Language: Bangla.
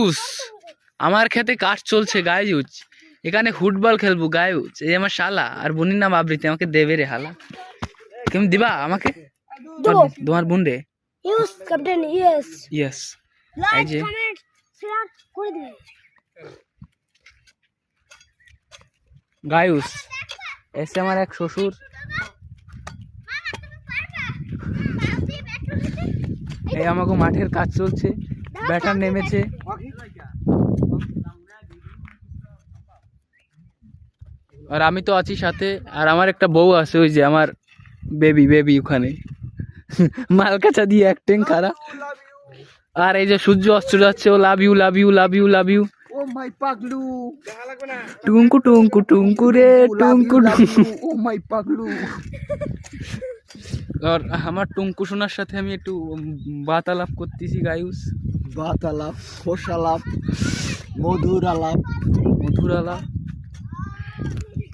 গায়ুস আমার খেতে কাজ চলছে গায়ুস এখানে ফুটবল খেলবো গায়ুস এই আমার শালা আর বোনের নাম আবৃত্তি আমাকে দেবে রে হালা তুমি দিবা আমাকে তোমার বোন রে use captain yes yes like comment share করে দিন গায়ুস এসে আমার এক শ্বশুর এই আমাকে মাঠের কাজ চলছে ব্যাটার নেমেছে আর আমি তো আছি সাথে আর আমার একটা বউ আছে ওই যে আমার বেবি ওখানে মালকাচা দিয়ে অ্যাক্টিং করা আর এই যে সূর্য অস্ত যাচ্ছে ও লাভ ইউ ও মাই পাগলু টুঙ্কু টুঙ্কু টুঙ্কু রে টুঙ্কু ও মাই পাগলু আর আমার টুঙ্কু সোনার সাথে আমি একটু বার্তালাপ করতেছি গায়ুস বাতালাপ খোসালাপ মধুর আলাপ